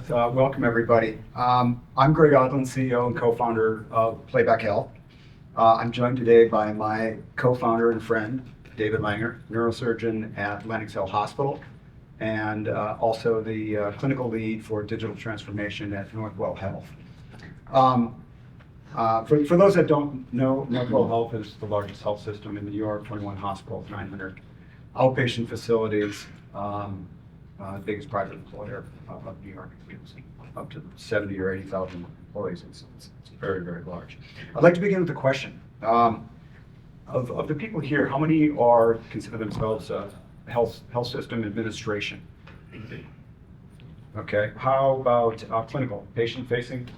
Welcome, everybody. I'm Greg Odland, CEO and co-founder of Playback Health. I'm joined today by my co-founder and friend, David Langer, neurosurgeon at Lenox Hill Hospital, and also the clinical lead for digital transformation at Northwell Health. For those that don't know, Northwell Health is the largest health system in New York, 21 hospitals, 900 outpatient facilities. Biggest private employer of New York, up to 70 or 80,000 employees. It's very, very large. I'd like to begin with a question. Of the people here, how many consider themselves health system administration? Okay. How about clinical, patient-facing?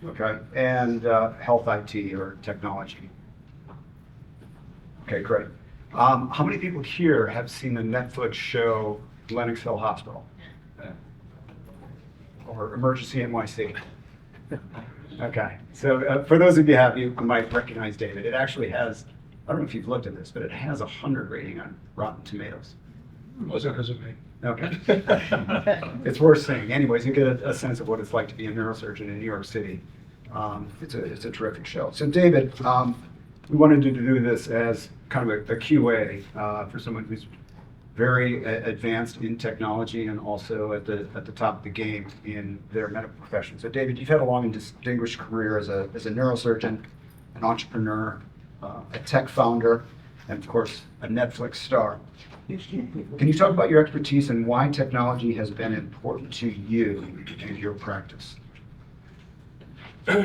Okay. And health IT or technology? Okay, great. How many people here have seen the Netflix show Lenox Hill Hospital? Or Emergency NYC? Okay, so for those of you who might recognize David, it actually has, I don't know if you've looked at this, but it has a 100 rating on Rotten Tomatoes. Wasn't because of me. Okay. It's worth saying. Anyways, you get a sense of what it's like to be a neurosurgeon in New York City. It's a terrific show. So David, we wanted to do this as kind of a QA for someone who's very advanced in technology and also at the top of the game in their medical profession. So David, you've had a long and distinguished career as a neurosurgeon, an entrepreneur, a tech founder, and of course, a Netflix star. Can you talk about your expertise and why technology has been important to you and your practice?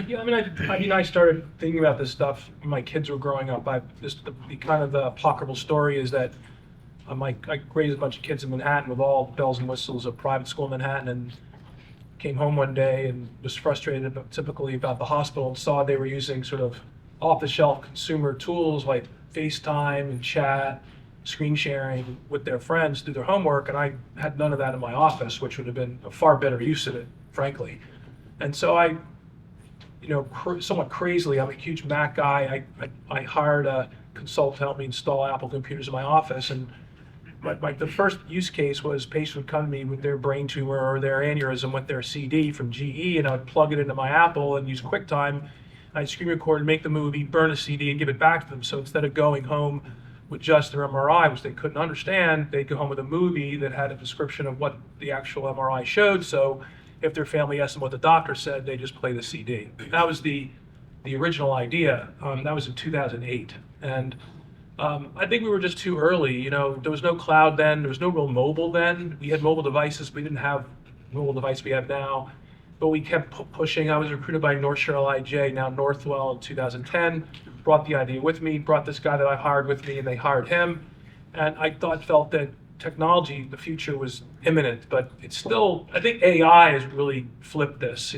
Yeah, I started thinking about this stuff when my kids were growing up. The kind of the apocryphal story is that I raised a bunch of kids in Manhattan with all bells and whistles of private school in Manhattan, and came home one day and was frustrated typically about the hospital and saw they were using sort of off-the-shelf consumer tools like FaceTime and chat, screen sharing with their friends, do their homework, and I had none of that in my office, which would have been a far better use of it, frankly. And so I, somewhat crazily, I'm a huge Mac guy. I hired a consultant to help me install Apple computers in my office, and the first use case was patients would come to me with their brain tumor or their aneurysm with their CD from GE, and I would plug it into my Apple and use QuickTime. I'd screen record and make the movie, burn a CD, and give it back to them. So instead of going home with just their MRI, which they couldn't understand, they'd go home with a movie that had a description of what the actual MRI showed. So if their family asked them what the doctor said, they just play the CD. That was the original idea. That was in 2008. And I think we were just too early. There was no cloud then. There was no real mobile then. We had mobile devices. We didn't have the mobile device we have now. But we kept pushing. I was recruited by North Shore IJ, now Northwell, in 2010. Brought the idea with me, brought this guy that I hired with me, and they hired him. And I felt that technology, the future was imminent, but it's still, I think AI has really flipped this,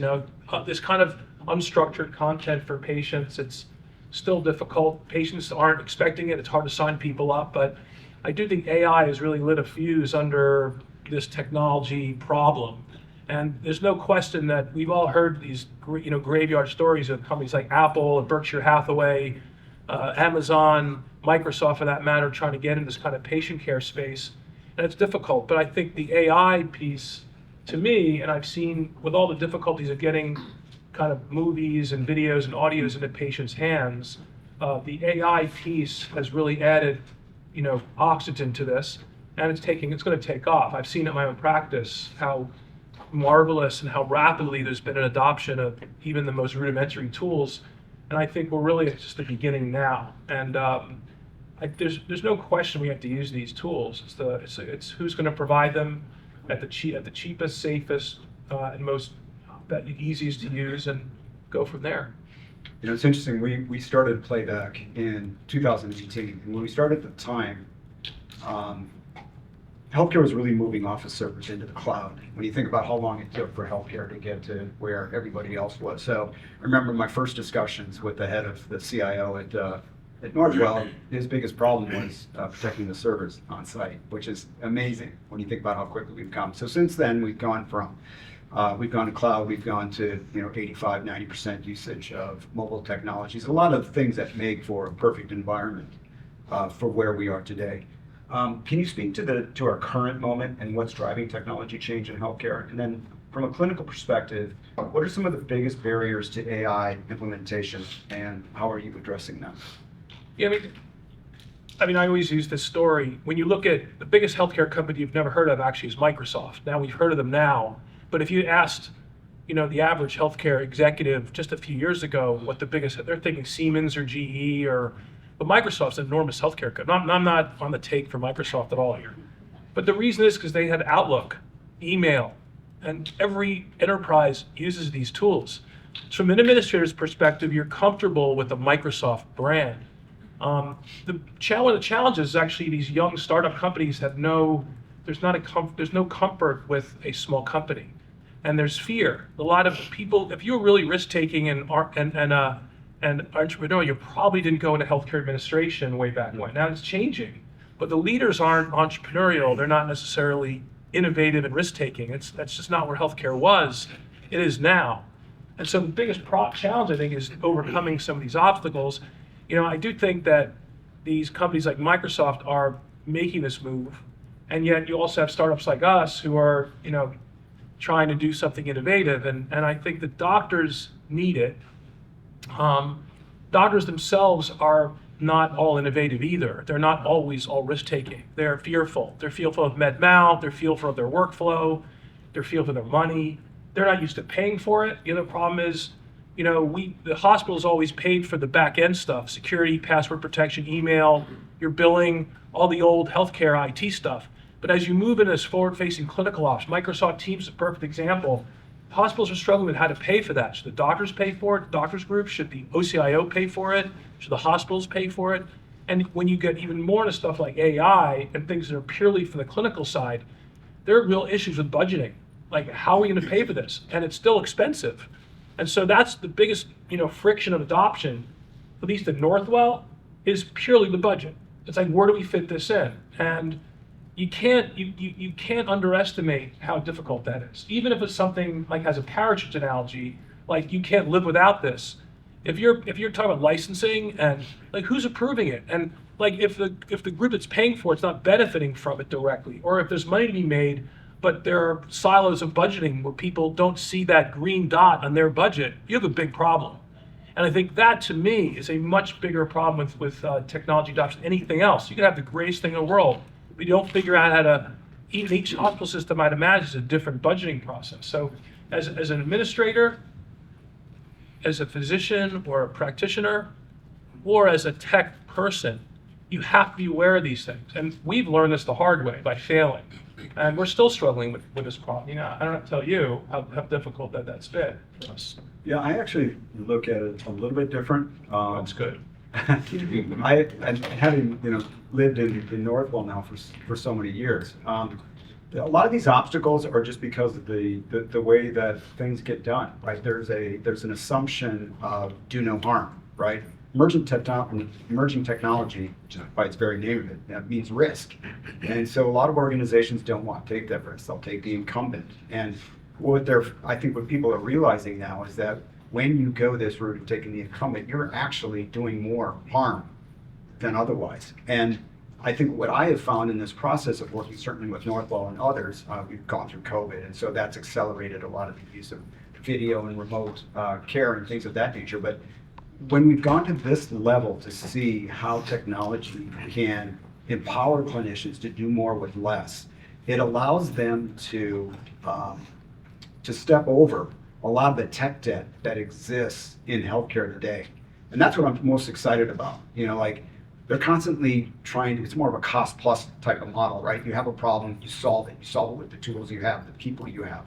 this kind of unstructured content for patients. It's still difficult. Patients aren't expecting it. It's hard to sign people up, but I do think AI has really lit a fuse under this technology problem. And there's no question that we've all heard these, graveyard stories of companies like Apple and Berkshire Hathaway, Amazon, Microsoft for that matter, trying to get in this kind of patient care space. And it's difficult, but I think the AI piece, to me, and I've seen with all the difficulties of getting kind of movies and videos and audios into patients' hands, the AI piece has really added, oxygen to this, and it's going to take off. I've seen it in my own practice how marvelous and how rapidly there's been an adoption of even the most rudimentary tools, and I think we're really just the beginning now. And there's no question we have to use these tools. It's who's going to provide them at the cheapest, safest, and most easiest to use, and go from there. It's interesting. We started Playback in 2018, and when we started at the time, healthcare was really moving off of servers into the cloud. When you think about how long it took for healthcare to get to where everybody else was. So I remember my first discussions with the head of the CIO at Northwell. His biggest problem was protecting the servers on site, which is amazing when you think about how quickly we've come. So since then, we've gone to cloud, we've gone to 85, 90% usage of mobile technologies. A lot of things that make for a perfect environment for where we are today. Can you speak to our current moment and what's driving technology change in healthcare? And then from a clinical perspective, what are some of the biggest barriers to AI implementation and how are you addressing them? Yeah, I always use this story. When you look at the biggest healthcare company you've never heard of actually is Microsoft. Now we've heard of them now, but if you asked, the average healthcare executive just a few years ago what the biggest, they're thinking Siemens or GE but Microsoft's an enormous healthcare company. I'm not on the take for Microsoft at all here. But the reason is because they had Outlook, email, and every enterprise uses these tools. So from an administrator's perspective, you're comfortable with the Microsoft brand. The challenge is actually these young startup companies there's no comfort with a small company, and there's fear. A lot of people, if you're really risk-taking and entrepreneur, you probably didn't go into healthcare administration way back when. Now it's changing, but the leaders aren't entrepreneurial. They're not necessarily innovative and risk-taking. That's just not where healthcare was. It is now. And so the biggest challenge, I think, is overcoming some of these obstacles. I do think that these companies like Microsoft are making this move, and yet you also have startups like us who are, trying to do something innovative, and I think the doctors need it. Doctors themselves are not all innovative either. They're not always all risk-taking. They're fearful. They're fearful of med mal, they're fearful of their workflow, they're fearful of their money. They're not used to paying for it. The problem is, the hospital's always paid for the back end stuff, security, password protection, email, your billing, all the old healthcare IT stuff. But as you move into this forward-facing clinical ops, Microsoft Teams is a perfect example. Hospitals are struggling with how to pay for that. Should the doctors pay for it? Doctors groups? Should the OCIO pay for it? Should the hospitals pay for it? And when you get even more into stuff like AI and things that are purely for the clinical side, there are real issues with budgeting. Like, how are we going to pay for this? And it's still expensive. And so that's the biggest, friction of adoption, at least at Northwell, is purely the budget. It's like, where do we fit this in? And you can't underestimate how difficult that is. Even if it's something like has a parachute analogy, like you can't live without this. If you're talking about licensing and like who's approving it, and like if the group that's paying for it's not benefiting from it directly, or if there's money to be made, but there are silos of budgeting where people don't see that green dot on their budget, you have a big problem. And I think that, to me, is a much bigger problem with technology adoption than anything else. You can have the greatest thing in the world, but you don't figure out how to, even each hospital system, I'd imagine, is a different budgeting process. So as an administrator, as a physician or a practitioner, or as a tech person, you have to be aware of these things. And we've learned this the hard way by failing. And we're still struggling with this problem. I don't have to tell you how difficult that's been for us. Yeah, I actually look at it a little bit different. That's good. Having lived in Northwell now for so many years, a lot of these obstacles are just because of the way that things get done, right? There's an assumption of do no harm, right? Emerging technology, just by its very name of it, that means risk. And so a lot of organizations don't want to take that risk. They'll take the incumbent. And I think what people are realizing now is that when you go this route of taking the incumbent, you're actually doing more harm than otherwise. And I think what I have found in this process of working certainly with Northwell and others, we've gone through COVID, and so that's accelerated a lot of the use of video and remote care and things of that nature. But when we've gone to this level to see how technology can empower clinicians to do more with less, it allows them to step over a lot of the tech debt that exists in healthcare today. And that's what I'm most excited about. They're constantly it's more of a cost plus type of model, right? You have a problem, you solve it with the tools you have, the people you have.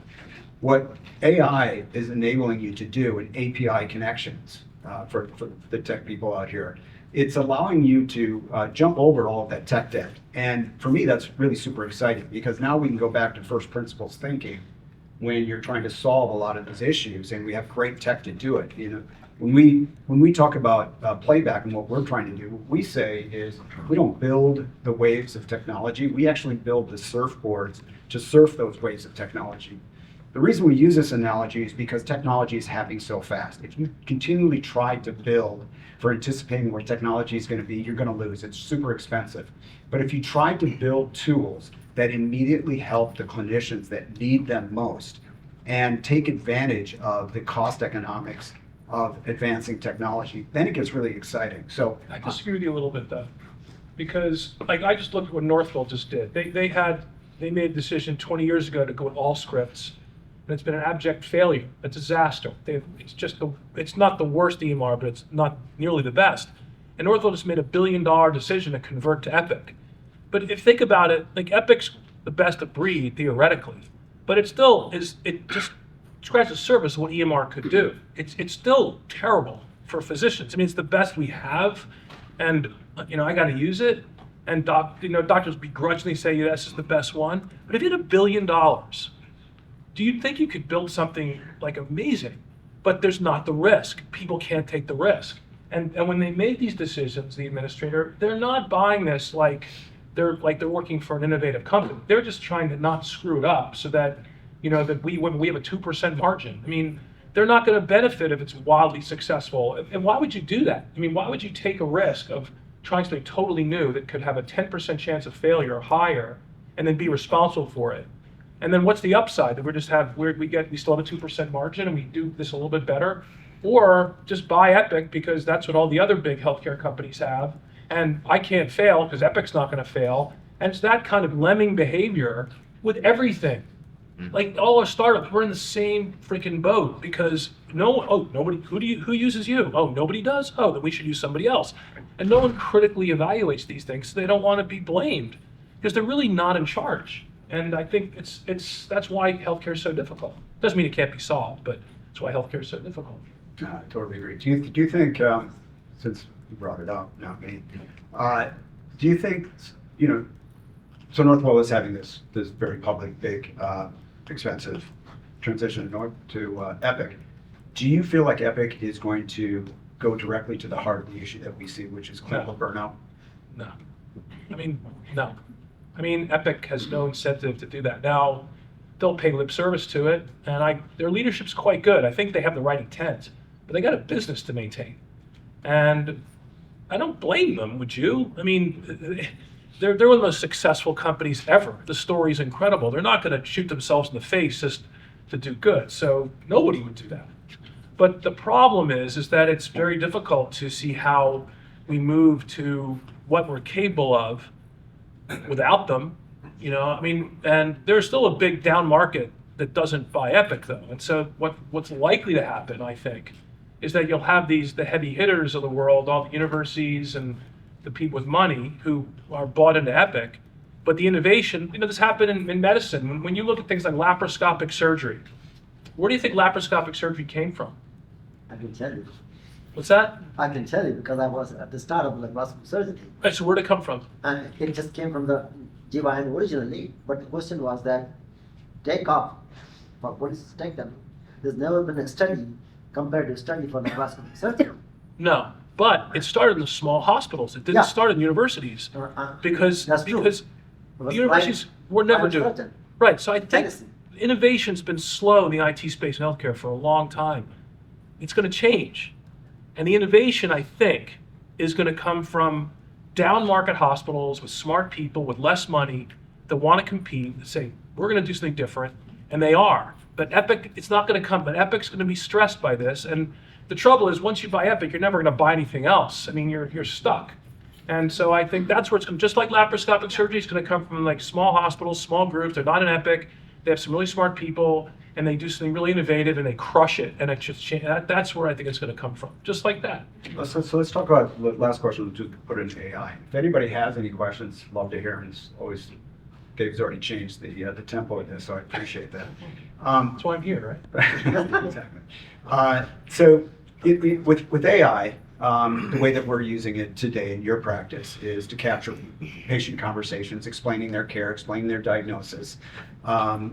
What AI is enabling you to do in API connections, for the tech people out here, it's allowing you to jump over all of that tech debt. And for me, that's really super exciting because now we can go back to first principles thinking when you're trying to solve a lot of these issues, and we have great tech to do it. When we talk about Playback and what we're trying to do, what we say is we don't build the waves of technology. We actually build the surfboards to surf those waves of technology. The reason we use this analogy is because technology is happening so fast. If you continually try to build for anticipating where technology is going to be, you're going to lose. It's super expensive. But if you try to build tools that immediately help the clinicians that need them most and take advantage of the cost economics of advancing technology, then it gets really exciting. So I disagree with you a little bit though, because like I just looked at what Northville just did. They made a decision 20 years ago to go with all scripts, and it's been an abject failure, a disaster. It's not the worst EMR, but it's not nearly the best. And Northville just made $1 billion decision to convert to Epic. But if you think about it, like Epic's the best of breed theoretically, but it still is. It just scratches the surface of what EMR could do. It's still terrible for physicians. I mean, it's the best we have, and I got to use it. And doctors begrudgingly say, yeah, this is the best one. But if you had $1 billion, do you think you could build something like amazing? But there's not the risk. People can't take the risk. And when they made these decisions, the administrator, they're not buying this like they're working for an innovative company. They're just trying to not screw it up so that that when we have a 2% margin. I mean, they're not going to benefit if it's wildly successful. And why would you do that? I mean, why would you take a risk of trying something totally new that could have a 10% chance of failure or higher, and then be responsible for it? And then what's the upside? That we still have a 2% margin and we do this a little bit better? Or just buy Epic because that's what all the other big healthcare companies have, and I can't fail because Epic's not going to fail. And it's that kind of lemming behavior with everything. Like all our startups, we're in the same freaking boat because nobody, who uses you? Oh, nobody does? Oh, then we should use somebody else. And no one critically evaluates these things. So they don't want to be blamed because they're really not in charge. And I think that's why healthcare is so difficult. Doesn't mean it can't be solved, but that's why healthcare is so difficult. I totally agree. Do you think, since you brought it up, not me, do you think, so Northwell is having this very public, big, expensive transition to Epic. Do you feel like Epic is going to go directly to the heart of the issue that we see, which is clinical burnout? No. No. I mean, Epic has no incentive to do that. Now, they'll pay lip service to it, and their leadership's quite good. I think they have the right intent, but they got a business to maintain. And I don't blame them, would you? I mean, they're one of the most successful companies ever. The story's incredible. They're not going to shoot themselves in the face just to do good. So nobody would do that. But the problem is that it's very difficult to see how we move to what we're capable of without them. And there's still a big down market that doesn't buy Epic though. And so what's likely to happen, I think, is that you'll have the heavy hitters of the world, all the universities and the people with money who are bought into Epic, but the innovation, this happened in medicine. When you look at things like laparoscopic surgery, where do you think laparoscopic surgery came from? I can tell you. What's that? I can tell you because I was at the start of laparoscopic surgery. Right, so where'd it come from? And it just came from the GYN originally, but the question was that take off for police to take them. There's never been a study, comparative study for laparoscopic surgery. No. But it started in the small hospitals. It didn't start in universities because the universities were never doing it. Right. So I think innovation's been slow in the IT space and healthcare for a long time. It's going to change, and the innovation I think is going to come from down market hospitals with smart people with less money that want to compete and say we're going to do something different, and they are. But Epic, it's not going to come. But Epic's going to be stressed by this and. The trouble is, once you buy Epic, you're never going to buy anything else. I mean, you're stuck. And so I think that's where it's going. Just like laparoscopic surgery is going to come from like small hospitals, small groups. They're not an Epic. They have some really smart people, and they do something really innovative, and they crush it. And it just that's where I think it's going to come from. Just like that. So let's talk about the last question. Just put it in AI. If anybody has any questions, love to hear. And it's always Dave's already changed the tempo of this, so I appreciate that. That's why I'm here, right? Exactly. So with AI, the way that we're using it today in your practice is to capture patient conversations, explaining their care, explaining their diagnosis,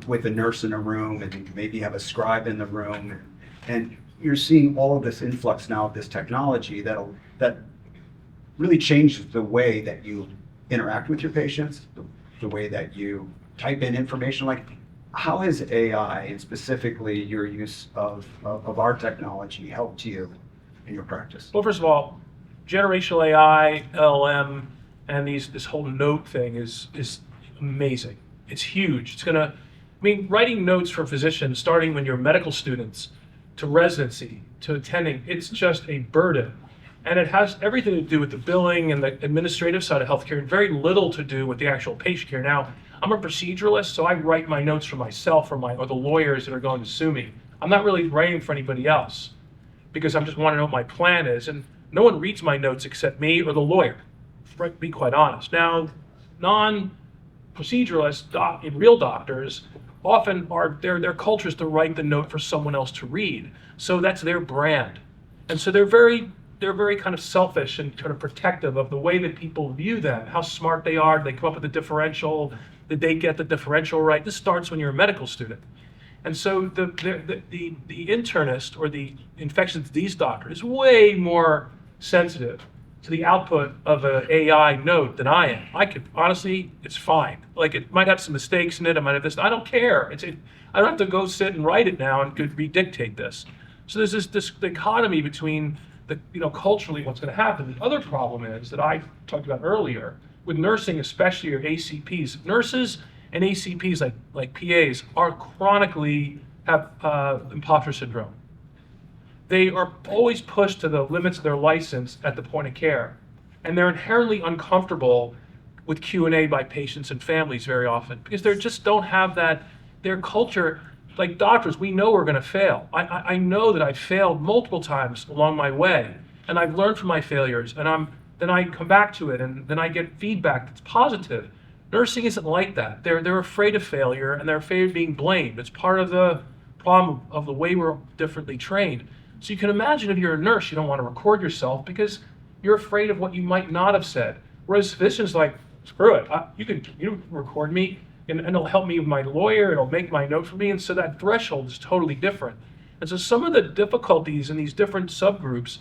with a nurse in a room, and maybe have a scribe in the room. And you're seeing all of this influx now of this technology that really changes the way that you interact with your patients, the way that you type in information. Like, How has AI, and specifically your use of our technology, helped you in your practice? Well, first of all, generational AI, LLM, and this whole note thing is amazing. It's huge. It's gonna, I mean, writing notes for physicians, starting when you're medical students, to residency, to attending, it's just a burden. And it has everything to do with the billing and the administrative side of healthcare, and very little to do with the actual patient care. Now, I'm a proceduralist, so I write my notes for myself or the lawyers that are going to sue me. I'm not really writing for anybody else because I just want to know what my plan is. And no one reads my notes except me or the lawyer, to be quite honest. Now, non-proceduralists, real doctors, often their culture is to write the note for someone else to read. So that's their brand. And so they're very kind of selfish and kind of protective of the way that people view them, how smart they are. They come up with a differential. Did they get the differential right? This starts when you're a medical student. And so the internist or the infectious disease doctor is way more sensitive to the output of an AI note than I am. I could, honestly, it's fine. Like, it might have some mistakes in it, it might have this, I don't care. I don't have to go sit and write it now and could redictate this. So there's this dichotomy between culturally what's gonna happen. The other problem is that I talked about earlier, with nursing especially, or ACPs. Nurses and ACPs, like PAs, are chronically have imposter syndrome. They are always pushed to the limits of their license at the point of care. And they're inherently uncomfortable with Q&A by patients and families very often, because they just don't have that, their culture. Like doctors, we know we're gonna fail. I know that I've failed multiple times along my way, and I've learned from my failures, and then I come back to it, and then I get feedback that's positive. Nursing isn't like that. They're afraid of failure, and they're afraid of being blamed. It's part of the problem of the way we're differently trained. So you can imagine, if you're a nurse, you don't want to record yourself because you're afraid of what you might not have said. Whereas physicians, like, screw it, you can record me, and it'll help me with my lawyer, it'll make my note for me, and so that threshold is totally different. And so some of the difficulties in these different subgroups,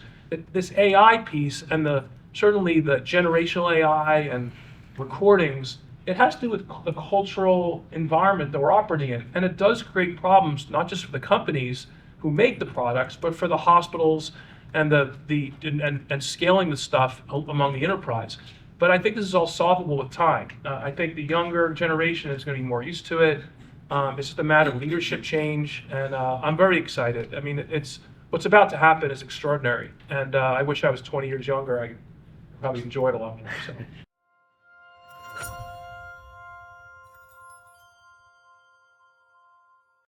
this AI piece and certainly the generational AI and recordings, it has to do with the cultural environment that we're operating in. And it does create problems, not just for the companies who make the products, but for the hospitals and and scaling the stuff among the enterprise. But I think this is all solvable with time. I think the younger generation is going to be more used to it. It's just a matter of leadership change, and I'm very excited. I mean, what's about to happen is extraordinary, and I wish I was 20 years younger. I probably enjoy it a lot more. So.